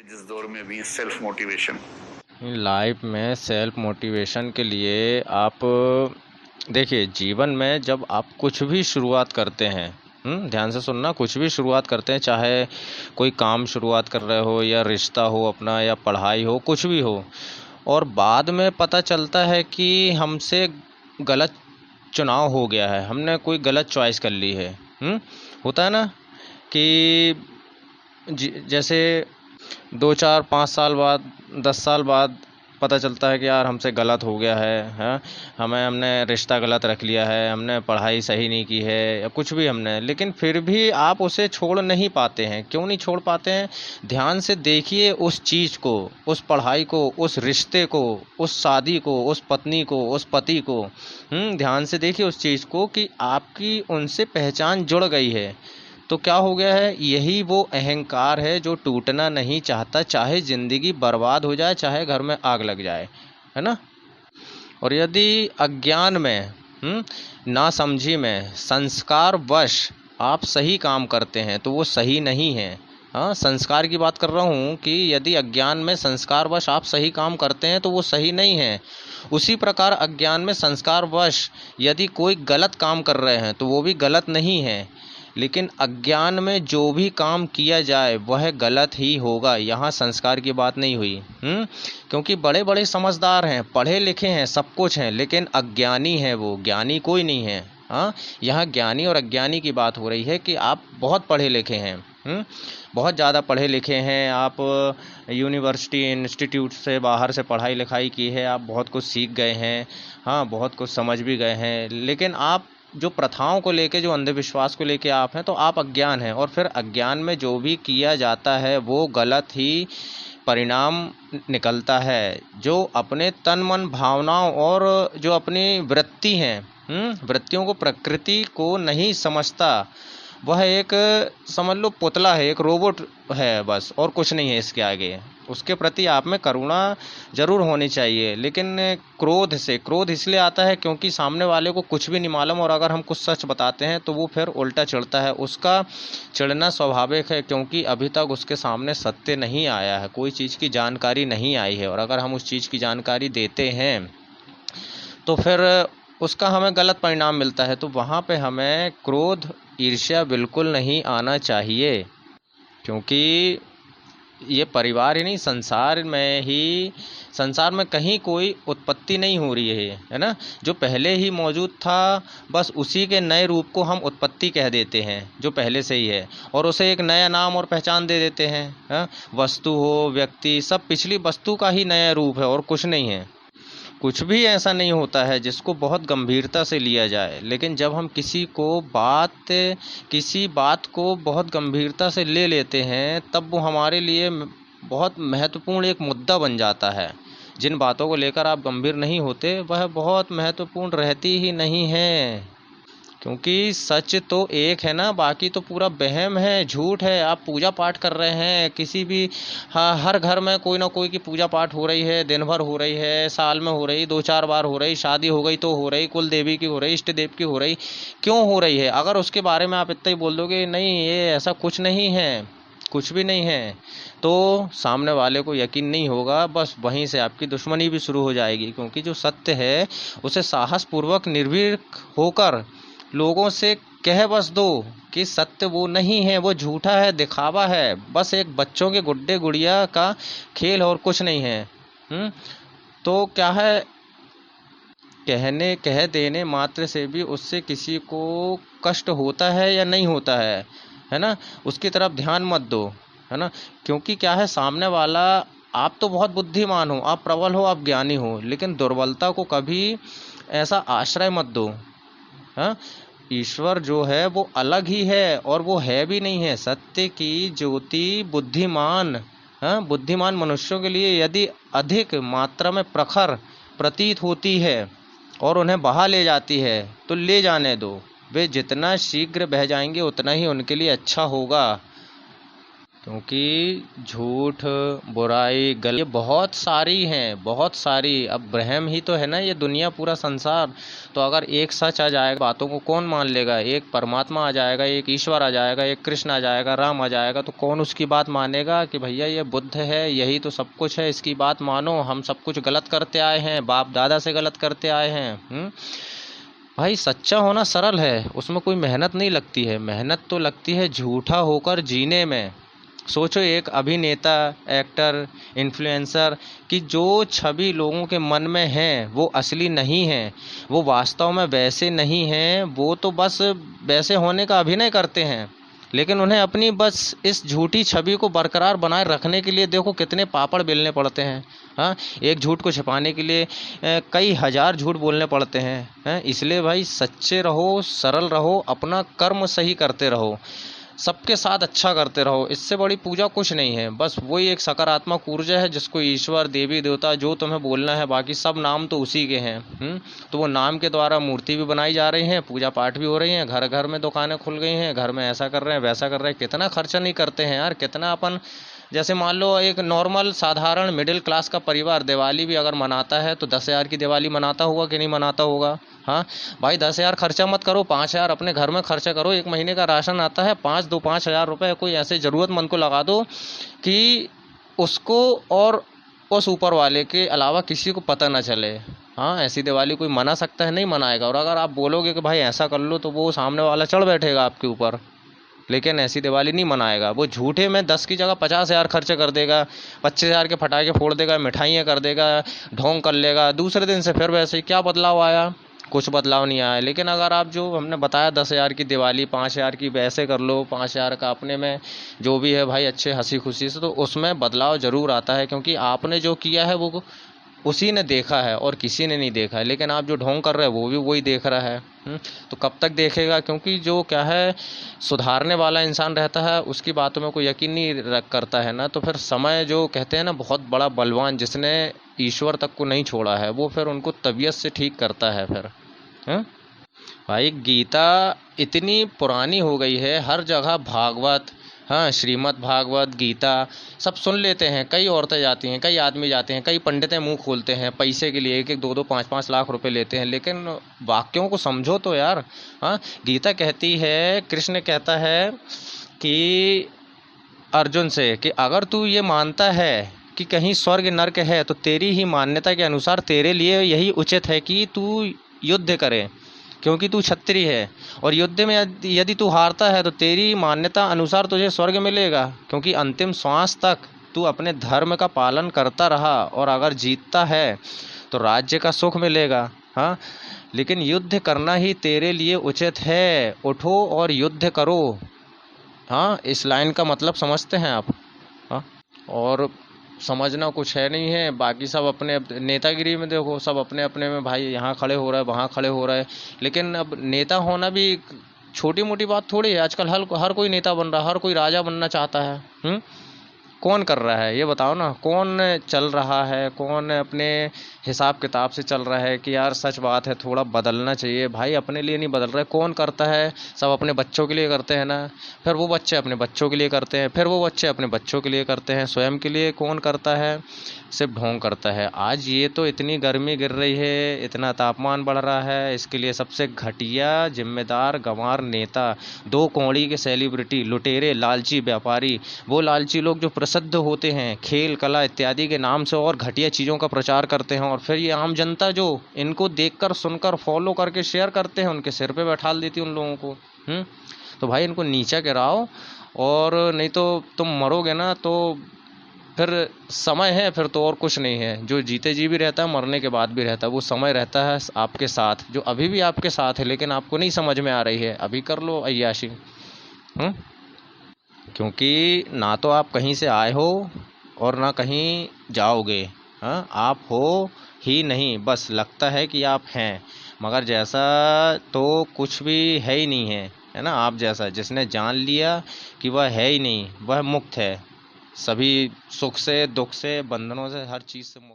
जिस दौर में भी सेल्फ मोटिवेशन। लाइफ में सेल्फ मोटिवेशन के लिए आप देखिए, जीवन में जब आप कुछ भी शुरुआत करते हैं, ध्यान से सुनना, कुछ भी शुरुआत करते हैं, चाहे कोई काम शुरुआत कर रहे हो या रिश्ता हो अपना या पढ़ाई हो, कुछ भी हो, और बाद में पता चलता है कि हमसे गलत चुनाव हो गया है, हमने कोई गलत चॉइस कर ली है। होता है ना कि जैसे 2 4 5 साल बाद, 10 साल बाद पता चलता है कि यार हमसे गलत हो गया है, हाँ, हमने रिश्ता गलत रख लिया है, हमने पढ़ाई सही नहीं की है या कुछ भी हमने, लेकिन फिर भी आप उसे छोड़ नहीं पाते हैं। क्यों नहीं छोड़ पाते हैं? ध्यान से देखिए उस चीज़ को, उस पढ़ाई को, उस रिश्ते को, उस शादी को, उस पत्नी को, उस पति को। ध्यान से देखिए उस चीज़ को कि आपकी उनसे पहचान जुड़ गई है। तो क्या हो गया है? यही वो अहंकार है जो टूटना नहीं चाहता, चाहे जिंदगी बर्बाद हो जाए, चाहे घर में आग लग जाए, है ना। और यदि अज्ञान में, ना समझी में, संस्कार वश आप सही काम करते हैं तो वो सही नहीं है। हाँ, संस्कार की बात कर रहा हूँ कि यदि अज्ञान में संस्कार वश आप सही काम करते हैं तो वो सही नहीं है। उसी प्रकार अज्ञान में संस्कार वश यदि कोई गलत काम कर रहे हैं तो वो भी गलत नहीं है। लेकिन अज्ञान में जो भी काम किया जाए वह गलत ही होगा। यहाँ संस्कार की बात नहीं हुई। क्योंकि बड़े बड़े समझदार हैं, पढ़े लिखे हैं, सब कुछ हैं, लेकिन अज्ञानी है, वो ज्ञानी कोई नहीं है। हाँ, यहाँ ज्ञानी और अज्ञानी की बात हो रही है कि आप बहुत पढ़े लिखे हैं, बहुत ज़्यादा पढ़े लिखे हैं, आप यूनिवर्सिटी इंस्टीट्यूट से बाहर से पढ़ाई लिखाई की है, आप बहुत कुछ सीख गए हैं, हाँ, बहुत कुछ समझ भी गए हैं, लेकिन आप जो प्रथाओं को लेके, जो अंधविश्वास को लेके आप हैं, तो आप अज्ञान हैं। और फिर अज्ञान में जो भी किया जाता है वो गलत ही परिणाम निकलता है। जो अपने तन मन भावनाओं और जो अपनी वृत्ति हैं, वृत्तियों को, प्रकृति को नहीं समझता, वह एक, समझ लो, पुतला है, एक रोबोट है बस, और कुछ नहीं है इसके आगे। उसके प्रति आप में करुणा जरूर होनी चाहिए, लेकिन क्रोध इसलिए आता है क्योंकि सामने वाले को कुछ भी नहीं मालूम, और अगर हम कुछ सच बताते हैं तो वो फिर उल्टा चिढ़ता है। उसका चिढ़ना स्वाभाविक है, क्योंकि अभी तक उसके सामने सत्य नहीं आया है, कोई चीज़ की जानकारी नहीं आई है, और अगर हम उस चीज़ की जानकारी देते हैं तो फिर उसका हमें गलत परिणाम मिलता है। तो वहाँ पे हमें क्रोध, ईर्ष्या बिल्कुल नहीं आना चाहिए, क्योंकि ये परिवार ही नहीं, संसार में कहीं कोई उत्पत्ति नहीं हो रही है ना। जो पहले ही मौजूद था, बस उसी के नए रूप को हम उत्पत्ति कह देते हैं, जो पहले से ही है, और उसे एक नया नाम और पहचान दे देते हैं। हाँ, वस्तु हो, व्यक्ति, सब पिछली वस्तु का ही नया रूप है और कुछ नहीं है। कुछ भी ऐसा नहीं होता है जिसको बहुत गंभीरता से लिया जाए, लेकिन जब हम किसी बात को बहुत गंभीरता से ले लेते हैं, तब वो हमारे लिए बहुत महत्वपूर्ण एक मुद्दा बन जाता है। जिन बातों को लेकर आप गंभीर नहीं होते, वह बहुत महत्वपूर्ण रहती ही नहीं है, क्योंकि सच तो एक है ना, बाकी तो पूरा वहम है, झूठ है। आप पूजा पाठ कर रहे हैं किसी भी, हाँ, हर घर में कोई ना कोई की पूजा पाठ हो रही है, दिन भर हो रही है, साल में हो रही, 2 4 बार हो रही, शादी हो गई तो हो रही, कुल देवी की हो रही, इष्ट देव की हो रही। क्यों हो रही है? अगर उसके बारे में आप इतना ही बोल दोगे नहीं ये ऐसा कुछ नहीं है, कुछ भी नहीं है, तो सामने वाले को यकीन नहीं होगा, बस वहीं से आपकी दुश्मनी भी शुरू हो जाएगी। क्योंकि जो सत्य है उसे साहसपूर्वक, निर्भीक होकर लोगों से कह बस दो कि सत्य वो नहीं है, वो झूठा है, दिखावा है, बस एक बच्चों के गुड्डे गुड़िया का खेल और कुछ नहीं है। तो क्या है, कह देने मात्र से भी उससे किसी को कष्ट होता है या नहीं होता है ना। उसकी तरफ ध्यान मत दो, है ना। क्योंकि क्या है, सामने वाला, आप तो बहुत बुद्धिमान हो, आप प्रबल हो, आप ज्ञानी हो, लेकिन दुर्बलता को कभी ऐसा आश्रय मत दो। हाँ, ईश्वर जो है वो अलग ही है, और वो है भी नहीं है। सत्य की ज्योति बुद्धिमान, हाँ, बुद्धिमान मनुष्यों के लिए यदि अधिक मात्रा में प्रखर प्रतीत होती है और उन्हें बहा ले जाती है तो ले जाने दो। वे जितना शीघ्र बह जाएंगे उतना ही उनके लिए अच्छा होगा। क्योंकि झूठ, बुराई, गलत ये बहुत सारी हैं, बहुत सारी। अब ब्रह्म ही तो है ना ये दुनिया, पूरा संसार। तो अगर एक सच आ जाएगा, बातों को कौन मान लेगा? एक परमात्मा आ जाएगा, एक ईश्वर आ जाएगा, एक कृष्ण आ जाएगा, राम आ जाएगा, तो कौन उसकी बात मानेगा कि भैया ये बुद्ध है, यही तो सब कुछ है, इसकी बात मानो, हम सब कुछ गलत करते आए हैं, बाप दादा से गलत करते आए हैं। भाई सच्चा होना सरल है, उसमें कोई मेहनत नहीं लगती है। मेहनत तो लगती है झूठा होकर जीने में। सोचो एक अभिनेता, एक्टर, इन्फ्लुएंसर की जो छवि लोगों के मन में है वो असली नहीं है, वो वास्तव में वैसे नहीं हैं, वो तो बस वैसे होने का अभिनय करते हैं। लेकिन उन्हें अपनी बस इस झूठी छवि को बरकरार बनाए रखने के लिए देखो कितने पापड़ बेलने पड़ते हैं। हाँ, एक झूठ को छिपाने के लिए कई हजार झूठ बोलने पड़ते हैं। इसलिए भाई सच्चे रहो, सरल रहो, अपना कर्म सही करते रहो, सबके साथ अच्छा करते रहो। इससे बड़ी पूजा कुछ नहीं है। बस वही एक सकारात्मक ऊर्जा है जिसको ईश्वर, देवी देवता जो तुम्हें बोलना है, बाकी सब नाम तो उसी के हैं। तो वो नाम के द्वारा मूर्ति भी बनाई जा रही है, पूजा पाठ भी हो रही है, घर घर में दुकानें खुल गई हैं, घर में ऐसा कर रहे हैं, वैसा कर रहे हैं। कितना खर्चा नहीं करते हैं यार, कितना अपन, जैसे मान लो एक नॉर्मल साधारण मिडिल क्लास का परिवार दिवाली भी अगर मनाता है तो 10,000 की दिवाली मनाता होगा कि नहीं मनाता होगा? हाँ भाई, 10,000 खर्चा मत करो, 5,000 अपने घर में खर्चा करो। एक महीने का राशन आता है, 5,000 रुपये कोई ऐसे ज़रूरतमंद को लगा दो कि उसको और उस ऊपर वाले के अलावा किसी को पता ना चले। हाँ, ऐसी दिवाली कोई मना सकता है? नहीं मनाएगा। और अगर आप बोलोगे कि भाई ऐसा कर लो, तो वो सामने वाला चढ़ बैठेगा आपके ऊपर, लेकिन ऐसी दिवाली नहीं मनाएगा। वो झूठे में 10 की जगह 50,000 खर्च कर देगा, 25,000 के पटाखे फोड़ देगा, मिठाइयाँ कर देगा, ढोंग कर लेगा। दूसरे दिन से फिर वैसे ही। क्या बदलाव आया? कुछ बदलाव नहीं आया। लेकिन अगर आप जो हमने बताया 10,000 की दिवाली, 5,000 की वैसे कर लो, 5,000 का अपने में जो भी है भाई अच्छे हंसी खुशी से, तो उसमें बदलाव ज़रूर आता है, क्योंकि आपने जो किया है वो उसी ने देखा है और किसी ने नहीं देखा है। लेकिन आप जो ढोंग कर रहे हैं वो भी वही देख रहा है। तो कब तक देखेगा? क्योंकि जो क्या है, सुधारने वाला इंसान रहता है, उसकी बातों में कोई यकीन नहीं करता है ना, तो फिर समय जो कहते हैं ना, बहुत बड़ा बलवान जिसने ईश्वर तक को नहीं छोड़ा है, वो फिर उनको तबीयत से ठीक करता है फिर। भाई गीता इतनी पुरानी हो गई है, हर जगह भागवत, हाँ, श्रीमद् भागवत गीता सब सुन लेते हैं। कई औरतें जाती हैं, कई आदमी जाते हैं, कई पंडितें मुंह खोलते हैं पैसे के लिए, 1-1, 2-2, 5-5 लाख रुपए लेते हैं। लेकिन वाक्यों को समझो तो यार। हाँ, गीता कहती है, कृष्ण कहता है कि अर्जुन से कि अगर तू ये मानता है कि कहीं स्वर्ग नर्क है, तो तेरी ही मान्यता के अनुसार तेरे लिए यही उचित है कि तू युद्ध करे, क्योंकि तू क्षत्रिय है। और युद्ध में यदि तू हारता है तो तेरी मान्यता अनुसार तुझे स्वर्ग मिलेगा, क्योंकि अंतिम श्वास तक तू अपने धर्म का पालन करता रहा। और अगर जीतता है तो राज्य का सुख मिलेगा। हाँ, लेकिन युद्ध करना ही तेरे लिए उचित है। उठो और युद्ध करो। हाँ, इस लाइन का मतलब समझते हैं आप? हाँ, और समझना कुछ है नहीं है। बाकी सब अपने नेतागिरी में देखो, सब अपने अपने में भाई, यहाँ खड़े हो रहा है, वहाँ खड़े हो रहा है। लेकिन अब नेता होना भी छोटी मोटी बात थोड़ी है। आजकल हर कोई नेता बन रहा है, हर कोई राजा बनना चाहता है। कौन कर रहा है ये बताओ ना? कौन चल रहा है? कौन अपने हिसाब किताब से चल रहा है कि यार सच बात है, थोड़ा बदलना चाहिए? भाई अपने लिए नहीं बदल रहा है। कौन करता है? सब अपने बच्चों के लिए करते हैं ना, फिर वो बच्चे अपने बच्चों के लिए करते हैं, फिर वो बच्चे अपने बच्चों के लिए करते हैं। स्वयं के लिए कौन करता है? सिर्फ ढोंग करता है। आज ये तो इतनी गर्मी गिर रही है, इतना तापमान बढ़ रहा है, इसके लिए सबसे घटिया जिम्मेदार गंवार नेता, 2 कौड़ी के सेलिब्रिटी, लुटेरे, लालची व्यापारी, वो लालची लोग जो प्रसिद्ध होते हैं खेल, कला इत्यादि के नाम से और घटिया चीज़ों का प्रचार करते हैं, और फिर ये आम जनता जो इनको देखकर, सुनकर, फॉलो करके शेयर करते हैं, उनके सिर पे बैठा देती है उन लोगों को। तो भाई इनको नीचा गिराओ, और नहीं तो तुम मरोगे ना, तो फिर समय है, फिर तो और कुछ नहीं है। जो जीते जी भी रहता है, मरने के बाद भी रहता है, वो समय रहता है आपके साथ, जो अभी भी आपके साथ है, लेकिन आपको नहीं समझ में आ रही है। अभी कर लो अय्याशी। क्योंकि ना तो आप कहीं से आए हो और ना कहीं जाओगे। हाँ, आप हो ही नहीं, बस लगता है कि आप हैं, मगर जैसा तो कुछ भी है ही नहीं है ना? आप जैसा जिसने जान लिया कि वह है ही नहीं, वह मुक्त है, सभी सुख से, दुख से, बंधनों से, हर चीज़ से मुक्त।